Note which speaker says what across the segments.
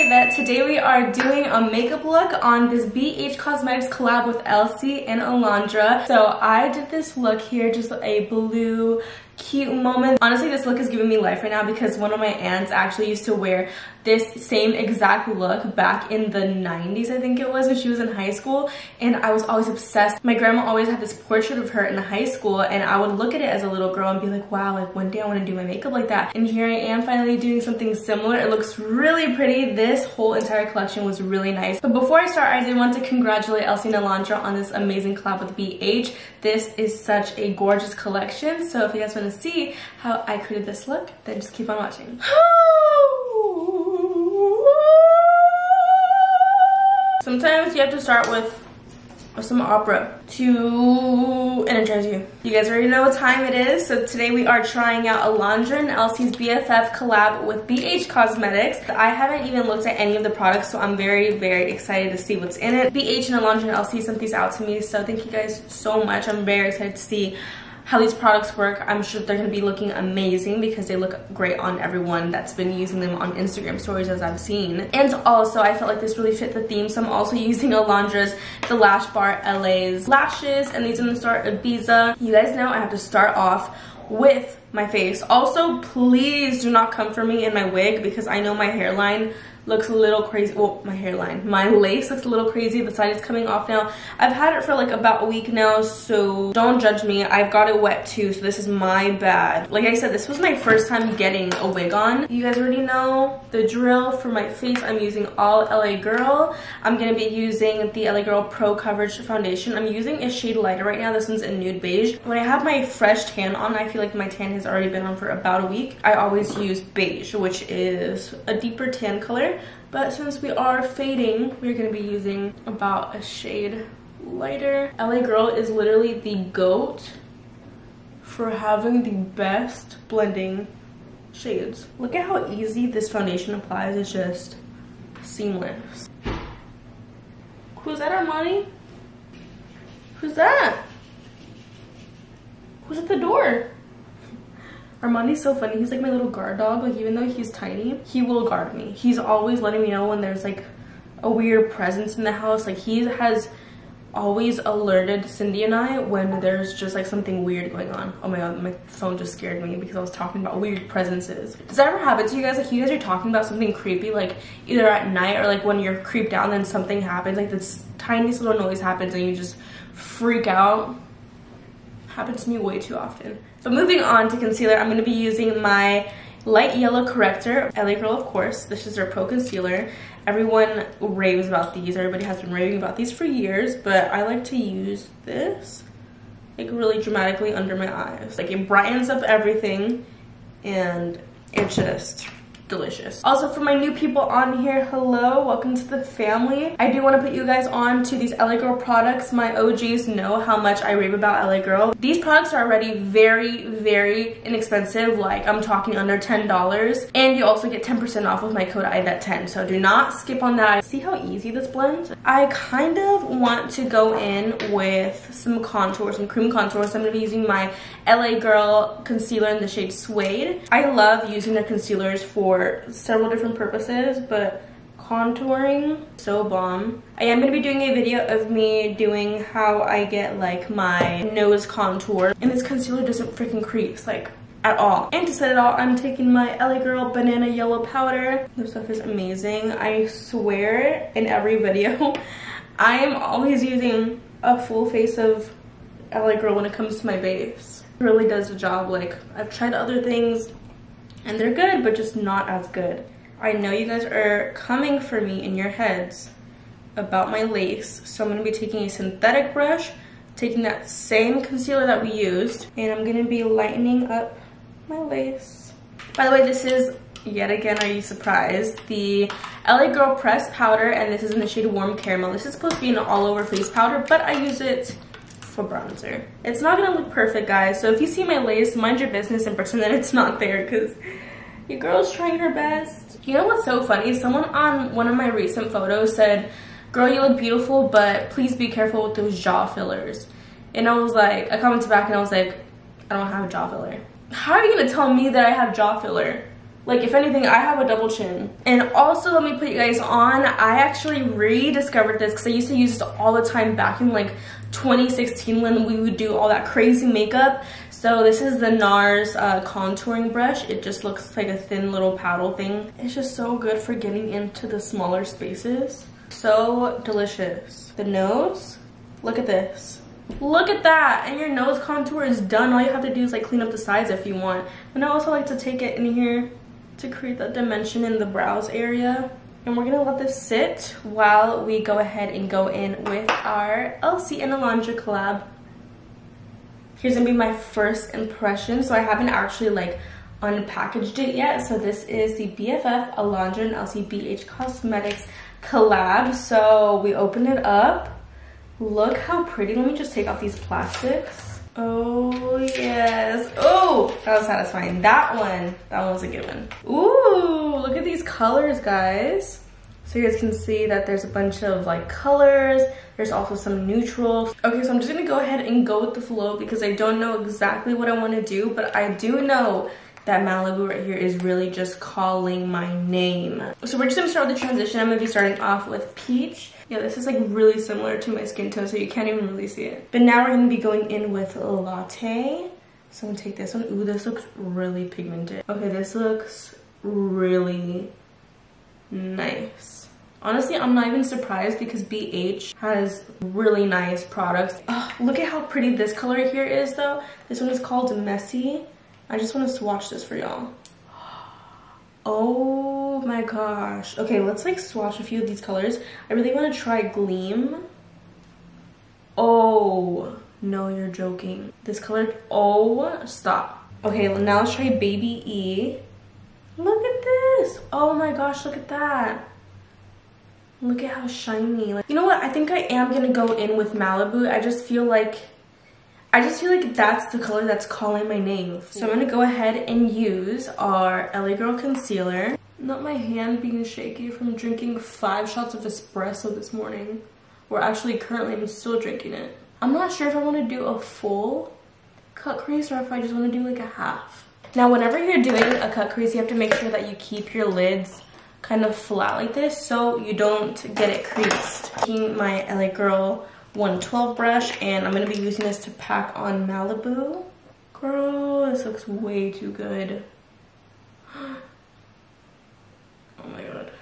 Speaker 1: Aidette. Today we are doing a makeup look on this BH Cosmetics collab with ELSY and Alondra. So I did this look here, just a blue cute moment. Honestly, this look is giving me life right now because one of my aunts actually used to wear this same exact look back in the 90s, I think it was, when she was in high school, and I was always obsessed. My grandma always had this portrait of her in high school, and I would look at it as a little girl and be like, wow, like one day I want to do my makeup like that. And here I am finally doing something similar. It looks really pretty. This whole entire collection was really nice. But before I start, I did want to congratulate ELSY and Alondra on this amazing collab with BH. This is such a gorgeous collection, so if you guys want to see how I created this look, then just keep on watching. Sometimes you have to start with some opera to energize you. You guys already know what time it is, so today we are trying out Alondra and ELSY's BFF collab with BH Cosmetics. I haven't even looked at any of the products, so I'm very, very excited to see what's in it. BH and Alondra and ELSY sent these out to me, so thank you guys so much. I'm very excited to see how these products work. I'm sure they're gonna be looking amazing because they look great on everyone that's been using them on Instagram stories, as I've seen. And also, I felt like this really fit the theme, so I'm also using Alondra's The Lash Bar LA's lashes, and these are in the store Ibiza. You guys know I have to start off with my face. Also, please do not come for me in my wig because I know my hairline looks a little crazy. Well, my lace looks a little crazy. The side is coming off now. I've had it for like about a week now, so don't judge me. I've got it wet too, so this is my bad. Like I said, this was my first time getting a wig on. You guys already know the drill. For my face, I'm using all LA Girl. I'm gonna be using the LA Girl Pro Coverage Foundation. I'm using a shade lighter right now. This one's in Nude Beige. When I have my fresh tan on, I feel like my tan has already been on for about a week. I always use beige, which is a deeper tan color. But since we are fading, we're gonna be using about a shade lighter. LA Girl is literally the GOAT for having the best blending shades. Look at how easy this foundation applies. It's just seamless. Who's that, Armani? Who's that? Who's at the door? Armani's so funny. He's like my little guard dog. Like, even though he's tiny, he will guard me. He's always letting me know when there's like a weird presence in the house. Like, he has always alerted Cindy and I when there's just like something weird going on. Oh my god, my phone just scared me because I was talking about weird presences. Does that ever happen to you guys? Like, you guys are talking about something creepy, like either at night or like when you're creeped out and then something happens, like this tiniest little noise happens and you just freak out. Happens to me way too often. So moving on to concealer, I'm going to be using my light yellow corrector, LA Girl, of course. This is their Pro Concealer. Everyone raves about these. Everybody has been raving about these for years, but I like to use this like really dramatically under my eyes. Like, it brightens up everything and it's just delicious. Also, for my new people on here, hello, welcome to the family. I do want to put you guys on to these LA Girl products. My OGs know how much I rave about LA Girl. These products are already very, very inexpensive. Like, I'm talking under $10, and you also get 10% off with my code Aidette10, so do not skip on that. See how easy this blends? I kind of want to go in with some contour, some cream contour, so I'm going to be using my LA Girl concealer in the shade Suede. I love using their concealers for several different purposes, but contouring, so bomb. I am going to be doing a video of me doing how I get like my nose contour, and this concealer doesn't freaking crease like at all. And to set it all, I'm taking my LA Girl Banana Yellow Powder. This stuff is amazing. I swear in every video I am always using a full face of LA Girl when it comes to my base. It really does the job. Like, I've tried other things and they're good, but just not as good. I know you guys are coming for me in your heads about my lace, so I'm gonna be taking a synthetic brush, taking that same concealer that we used, and I'm gonna be lightening up my lace. By the way, this is, yet again, are you surprised, the LA Girl Pressed Powder, and this is in the shade Warm Caramel. This is supposed to be an all-over face powder, but I use it for bronzer. It's not gonna look perfect, guys, so if you see my lace, mind your business and pretend that it's not there, because your girl's trying her best. You know what's so funny? Someone on one of my recent photos said, girl, you look beautiful, but please be careful with those jaw fillers. And I was like, I commented back and I was like, I don't have a jaw filler. How are you gonna tell me that I have jaw filler? Like, if anything, I have a double chin. And also, let me put you guys on, I actually rediscovered this because I used to use this all the time back in like 2016 when we would do all that crazy makeup. So this is the NARS contouring brush. It just looks like a thin little paddle thing. It's just so good for getting into the smaller spaces. So delicious. The nose, look at this. Look at that, and your nose contour is done. All you have to do is like clean up the sides if you want. And I also like to take it in here to create that dimension in the brows area. And we're gonna let this sit while we go ahead and go in with our ELSY and Alondra collab. Here's gonna be my first impression. So I haven't actually like unpackaged it yet. So this is the BFF Alondra and ELSY BH Cosmetics collab. So we open it up. Look how pretty. Let me just take off these plastics. Oh yes. Oh, that was satisfying. That one was a good one. Ooh, look at these colors, guys. So you guys can see that there's a bunch of like colors. There's also some neutrals. Okay, so I'm just gonna go ahead and go with the flow because I don't know exactly what I want to do, but I do know that Malibu right here is really just calling my name. So we're just gonna start with the transition. I'm gonna be starting off with Peach. Yeah, this is like really similar to my skin tone, so you can't even really see it. But now we're gonna be going in with Latte. So I'm gonna take this one. Ooh, this looks really pigmented. Okay, this looks really nice. Honestly, I'm not even surprised because BH has really nice products. Oh, look at how pretty this color here is though. This one is called Messy. I just want to swatch this for y'all. Oh my gosh. Okay, let's like swatch a few of these colors. I really want to try Gleam. Oh, no, you're joking. This color, oh, stop. Okay, now let's try Baby E. Look at this. Oh my gosh, look at that. Look at how shiny. Like, you know what? I think I am going to go in with Malibu. I just feel like that's the color that's calling my name. So I'm gonna go ahead and use our LA Girl concealer. Not my hand being shaky from drinking 5 shots of espresso this morning. Or actually currently I'm still drinking it. I'm not sure if I want to do a full cut crease or if I just want to do like a half. Now whenever you're doing a cut crease, you have to make sure that you keep your lids kind of flat like this so you don't get it creased. Taking my LA Girl 112 brush, and I'm going to be using this to pack on Malibu. Girl, this looks way too good. Oh my god.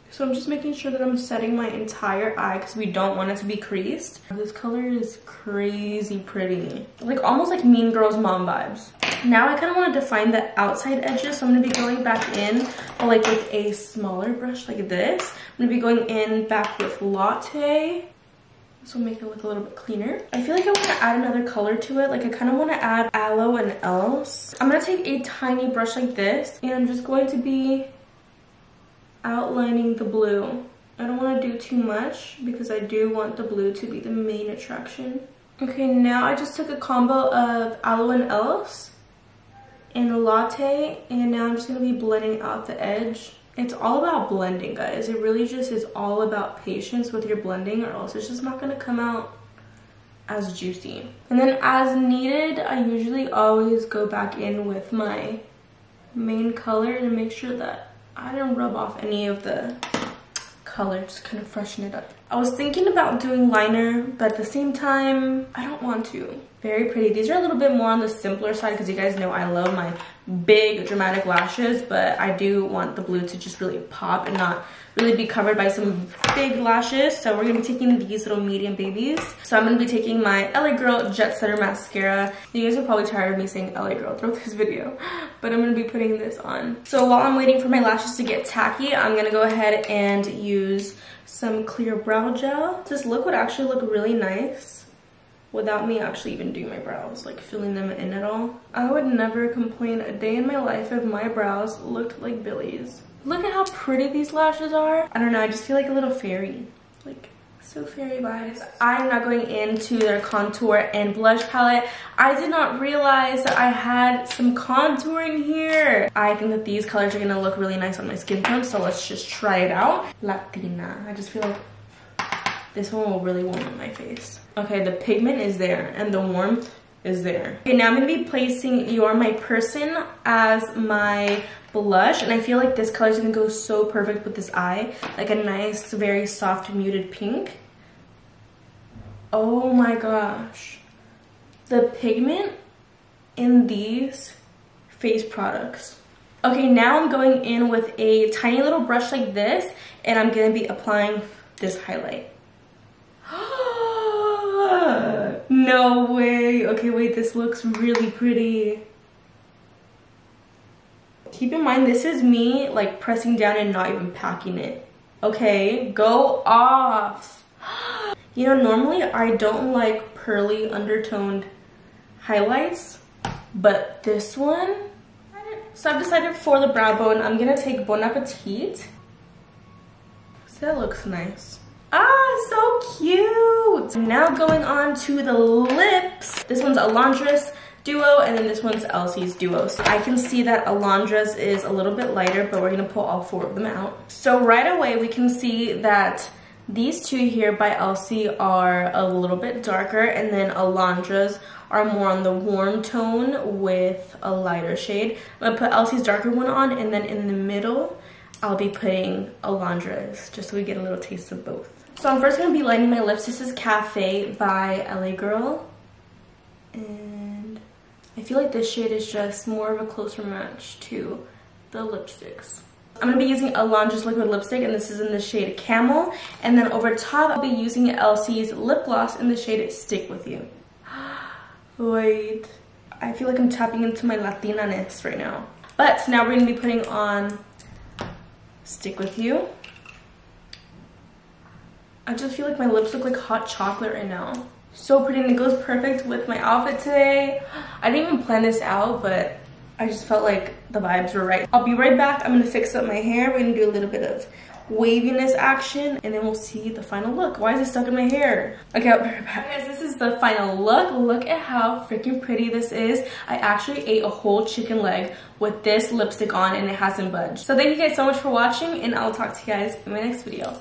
Speaker 1: So I'm just making sure that I'm setting my entire eye because we don't want it to be creased. This color is crazy pretty. Like almost like Mean Girls mom vibes. Now I kind of want to define the outside edges, so I'm going to be going back in like with a smaller brush like this. I'm going to be going in back with Latte. This will make it look a little bit cleaner. I feel like I want to add another color to it. Like I kind of want to add Aloe and Else. I'm going to take a tiny brush like this and I'm just going to be outlining the blue. I don't want to do too much because I do want the blue to be the main attraction. Okay, now I just took a combo of Aloe and Else and a Latte, and now I'm just going to be blending out the edge. It's all about blending, guys. It really just is all about patience with your blending, or else it's just not going to come out as juicy. And then as needed, I usually always go back in with my main color to make sure that I don't rub off any of the color, just kind of freshen it up. I was thinking about doing liner, but at the same time, I don't want to. Very pretty. These are a little bit more on the simpler side because you guys know I love my big dramatic lashes, but I do want the blue to just really pop and not really be covered by some big lashes. So we're gonna be taking these little medium babies. So I'm gonna be taking my LA Girl Jet Setter mascara. You guys are probably tired of me saying LA Girl throughout this video, but I'm gonna be putting this on. So while I'm waiting for my lashes to get tacky, I'm gonna go ahead and use some clear brow gel. This look would actually look really nice without me actually even doing my brows, like filling them in at all. I would never complain a day in my life if my brows looked like Billy's. Look at how pretty these lashes are. I don't know, I just feel like a little fairy. Like, so fairy vibes. I'm not going into their contour and blush palette. I did not realize that I had some contouring here. I think that these colors are gonna look really nice on my skin tone, so let's just try it out. Latina. I just feel like this one will really warm up my face. Okay, the pigment is there and the warmth is there. Okay, now I'm gonna be placing You're My Person as my blush, and I feel like this color is gonna go so perfect with this eye, like a nice, very soft, muted pink. Oh my gosh. The pigment in these face products. Okay, now I'm going in with a tiny little brush like this, and I'm gonna be applying this highlight. No way. Okay, wait, this looks really pretty. Keep in mind, this is me like pressing down and not even packing it. Okay, go off. You know, normally I don't like pearly undertoned highlights, but this one. So I've decided for the brow bone, I'm gonna take Bon Appetit. So that looks nice. Ah, so cute. Now going on to the lips. This one's Alondra's Duo, and then this one's ELSY's Duo. So I can see that Alondra's is a little bit lighter, but we're gonna pull all 4 of them out. So right away we can see that these 2 here by ELSY are a little bit darker, and then Alondra's are more on the warm tone with a lighter shade. I'm gonna put ELSY's darker one on, and then in the middle, I'll be putting Alondra's, just so we get a little taste of both. So I'm first gonna be lining my lips. This is Cafe by LA Girl. And I feel like this shade is just more of a closer match to the lipsticks. I'm gonna be using Alondra's liquid lipstick, and this is in the shade Camel. And then over top, I'll be using ELSY's lip gloss in the shade Stick With You. Wait, I feel like I'm tapping into my Latina-ness right now. But now we're gonna be putting on Stick With You. I just feel like my lips look like hot chocolate right now. So pretty, and it goes perfect with my outfit today. I didn't even plan this out, but I just felt like the vibes were right. I'll be right back. I'm gonna fix up my hair. We're gonna do a little bit of waviness action, and then we'll see the final look. Why is it stuck in my hair? Okay, I'll be right back. Guys, this is the final look. Look at how freaking pretty this is. I actually ate a whole chicken leg with this lipstick on, and it hasn't budged. So thank you guys so much for watching, and I'll talk to you guys in my next video.